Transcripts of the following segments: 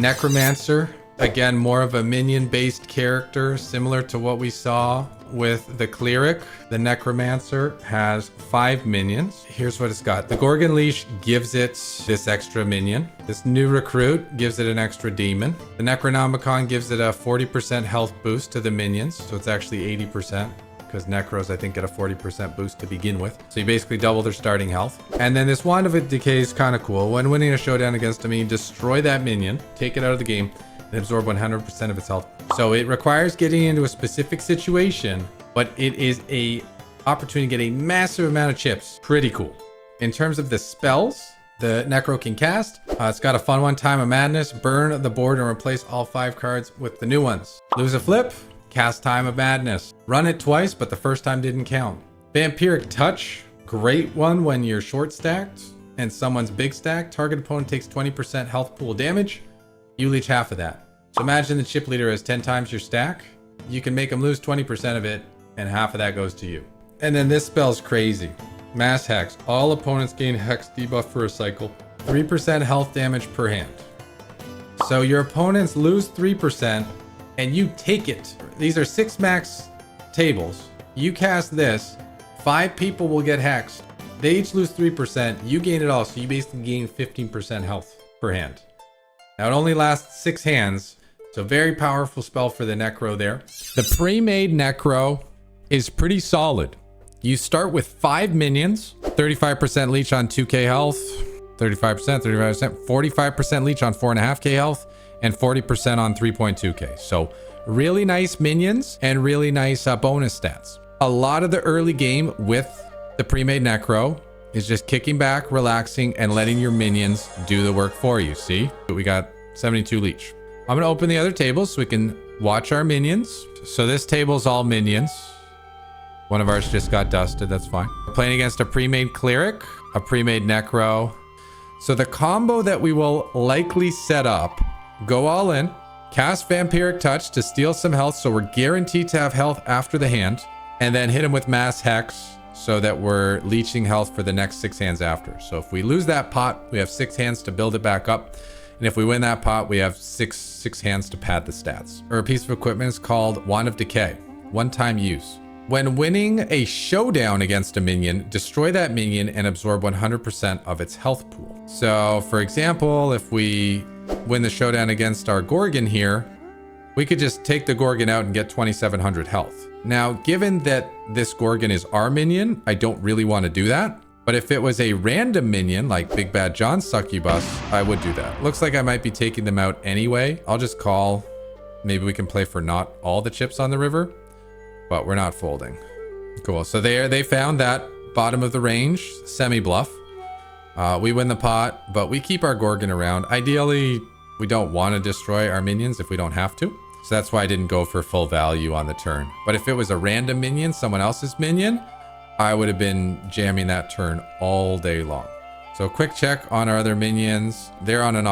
Necromancer, again, more of a minion-based character, similar to what we saw with the Cleric. The Necromancer has 5 minions. Here's what it's got. The Gorgon Leash gives it this extra minion. This new recruit gives it an extra demon. The Necronomicon gives it a 40% health boost to the minions, so it's actually 80%. Because Necros, I think, get a 40% boost to begin with. So you basically double their starting health. And then this Wand of Decay is kind of cool. When winning a showdown against a minion, destroy that minion, take it out of the game, and absorb 100% of its health. So it requires getting into a specific situation, but it is a opportunity to get a massive amount of chips. Pretty cool. In terms of the spells the Necro can cast, it's got a fun one, Time of Madness. Burn the board and replace all 5 cards with the new ones. Lose a flip. Cast Time of Madness. Run it twice, but the first time didn't count. Vampiric Touch. Great one when you're short stacked and someone's big stacked. Target opponent takes 20% health pool damage. You leech half of that. So imagine the chip leader has 10 times your stack. You can make them lose 20% of it, and half of that goes to you. And then this spell's crazy. Mass Hex. All opponents gain Hex debuff for a cycle. 3% health damage per hand. So your opponents lose 3%, and you take it. These are 6 max tables. You cast this, 5 people will get hexed. They each lose 3%. You gain it all, so you basically gain 15% health per hand. Now it only lasts 6 hands, so very powerful spell for the Necro there. The pre-made Necro is pretty solid. You start with 5 minions, 35% leech on 2k health, 35%, 45% leech on 4.5k health, and 40% on 3.2k. So really nice minions and really nice bonus stats. A lot of the early game with the pre-made Necro is just kicking back, relaxing, and letting your minions do the work for you. See, we got 72 leech. I'm gonna open the other tables so we can watch our minions. So this table's all minions. One of ours just got dusted, that's fine. We're playing against a pre-made Cleric, a pre-made Necro. So the combo that we will likely set up, go all in, cast Vampiric Touch to steal some health, so we're guaranteed to have health after the hand, and then hit him with Mass Hex so that we're leeching health for the next 6 hands after. So if we lose that pot, we have 6 hands to build it back up, and if we win that pot, we have six hands to pad the stats. Or a piece of equipment is called Wand of Decay, one-time use. When winning a showdown against a minion, destroy that minion and absorb 100% of its health pool. So for example, if we win the showdown against our Gorgon here, we could just take the Gorgon out and get 2700 health. Now, given that this Gorgon is our minion, I don't really want to do that. But if it was a random minion like Big Bad John's Succubus, I would do that. Looks like I might be taking them out anyway. I'll just call. Maybe we can play for not all the chips on the river, but we're not folding. Cool. So they found that bottom of the range semi-bluff. We win the pot, but we keep our Gorgon around. Ideally, we don't want to destroy our minions if we don't have to. So that's why I didn't go for full value on the turn. But if it was a random minion, someone else's minion, I would have been jamming that turn all day long. So quick check on our other minions. They're on an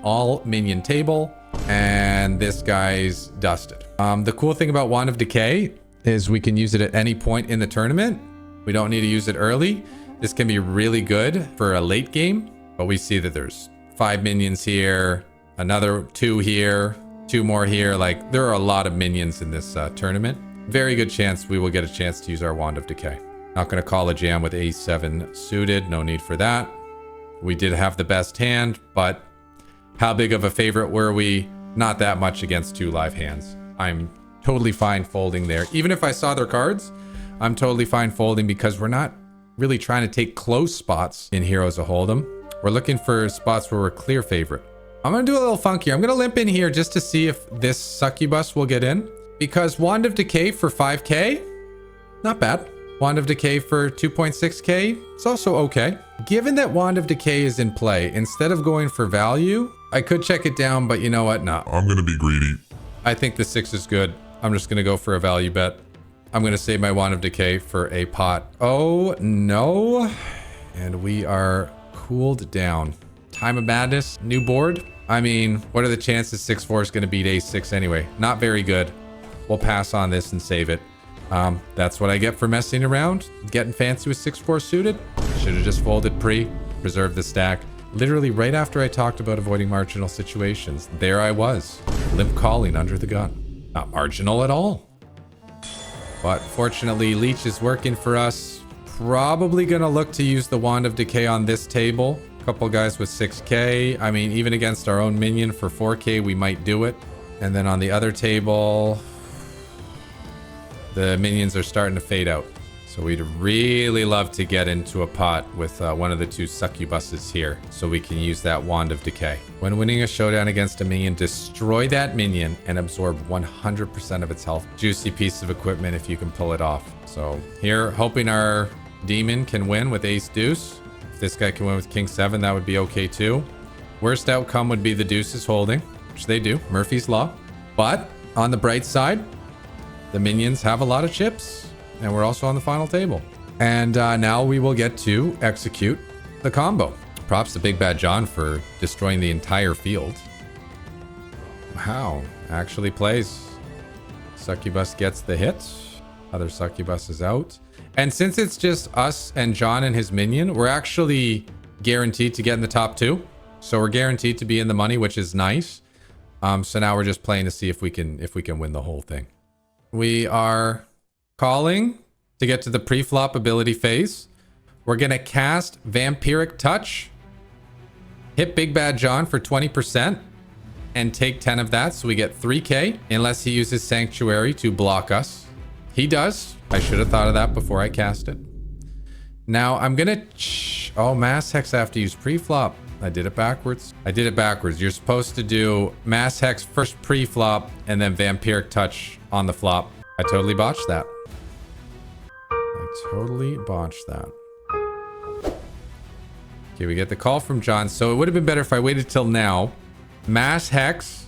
all minion table, and this guy's dusted. The cool thing about Wand of Decay is we can use it at any point in the tournament. We don't need to use it early. This can be really good for a late game, but we see that there's 5 minions here, another 2 here, 2 more here. Like, there are a lot of minions in this tournament. Very good chance we will get a chance to use our Wand of Decay. Not going to call a jam with A7 suited. No need for that. We did have the best hand, but how big of a favorite were we? Not that much against 2 live hands. I'm totally fine folding there. Even if I saw their cards, I'm totally fine folding because we're not really trying to take close spots in Heroes of Holdem. We're looking for spots where we're clear favorite. I'm going to do a little funky. I'm going to limp in here just to see if this Succubus will get in. Because Wand of Decay for 5k, not bad. Wand of Decay for 2.6k, it's also okay. Given that Wand of Decay is in play, instead of going for value, I could check it down, but you know what? No. I'm going to be greedy. I think the 6 is good. I'm just going to go for a value bet. I'm going to save my Wand of Decay for a pot. Oh, no. And we are cooled down. Time of Madness, new board. I mean, what are the chances 6-4 is going to beat Ace-6 anyway? Not very good. We'll pass on this and save it. That's what I get for messing around, getting fancy with 6-4 suited. Should have just folded pre, preserved the stack. Literally right after I talked about avoiding marginal situations, there I was, limp calling under the gun. Not marginal at all. But fortunately, Leech is working for us. Probably gonna look to use the Wand of Decay on this table. A couple guys with 6k. I mean, even against our own minion for 4k, we might do it. And then on the other table, the minions are starting to fade out. So we'd really love to get into a pot with one of the two succubuses here so we can use that Wand of Decay. When winning a showdown against a minion, destroy that minion and absorb 100% of its health. Juicy piece of equipment if you can pull it off. So here, hoping our demon can win with Ace Deuce. If this guy can win with King 7, that would be okay too. Worst outcome would be the deuces holding, which they do, Murphy's Law. But on the bright side, the minions have a lot of chips. And we're also on the final table. And now we will get to execute the combo. Props to Big Bad John for destroying the entire field. Wow, actually plays. Succubus gets the hit. Other succubus is out. And since it's just us and John and his minion, we're actually guaranteed to get in the top 2. So we're guaranteed to be in the money, which is nice. So now we're just playing to see if we can win the whole thing. We are calling to get to the pre-flop ability phase. We're gonna cast Vampiric Touch, hit Big Bad John for 20%, and take 10 of that, so we get 3k, unless he uses Sanctuary to block us. He does. I should have thought of that before I cast it. Now I'm gonna Mass Hex I have to use pre-flop. I did it backwards. You're supposed to do Mass Hex first pre-flop and then Vampiric Touch on the flop. I totally botched that. Okay, we get the call from John. So it would have been better if I waited till now. Mass Hex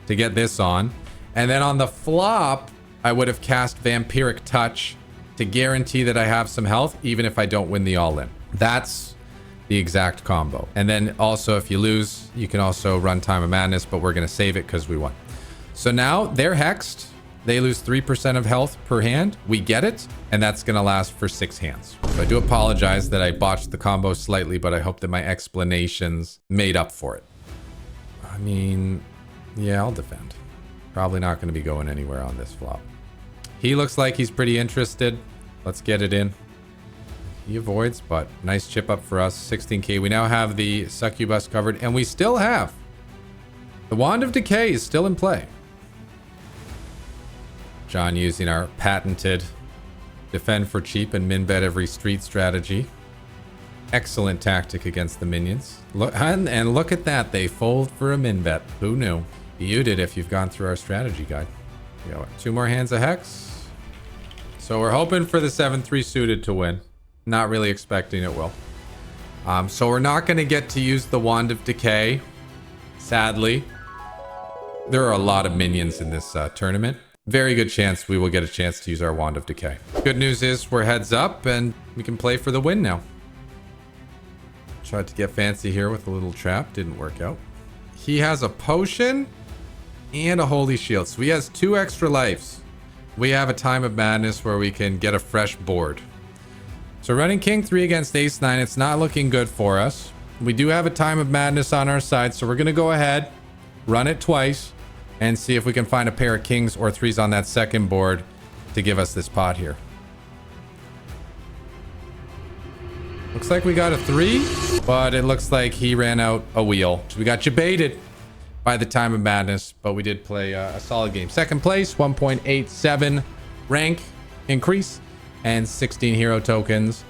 to get this on. And then on the flop, I would have cast Vampiric Touch to guarantee that I have some health, even if I don't win the all-in. That's the exact combo. And then also, if you lose, you can also run Time of Madness, but we're going to save it because we won. So now they're hexed. They lose 3% of health per hand. We get it, and that's going to last for 6 hands. So I do apologize that I botched the combo slightly, but I hope that my explanations made up for it. I mean, yeah, I'll defend. Probably not going to be going anywhere on this flop. He looks like he's pretty interested. Let's get it in. He avoids, but nice chip up for us. 16k. We now have the succubus covered, and we still have the Wand of Decay is still in play. John using our patented defend for cheap and min bet every street strategy. Excellent tactic against the minions. Look, and look at that. They fold for a min bet. Who knew? You did if you've gone through our strategy guide. We got 2 more hands of Hex. So we're hoping for the 7-3 suited to win. Not really expecting it will. So we're not going to get to use the Wand of Decay. Sadly. There are a lot of minions in this tournament. Very good chance we will get a chance to use our Wand of Decay. Good news is we're heads up and we can play for the win now. Tried to get fancy here with a little trap. Didn't work out. He has a potion and a holy shield. So he has 2 extra lives. We have a Time of Madness where we can get a fresh board. So running King 3 against Ace 9, it's not looking good for us. We do have a Time of Madness on our side. So we're going to go ahead, run it twice, and see if we can find a pair of kings or 3s on that second board to give us this pot here. Looks like we got a 3, but it looks like he ran out a wheel. So we got baited by the Time of Madness, but we did play a solid game. Second place, 1.87 rank increase, and 16 hero tokens.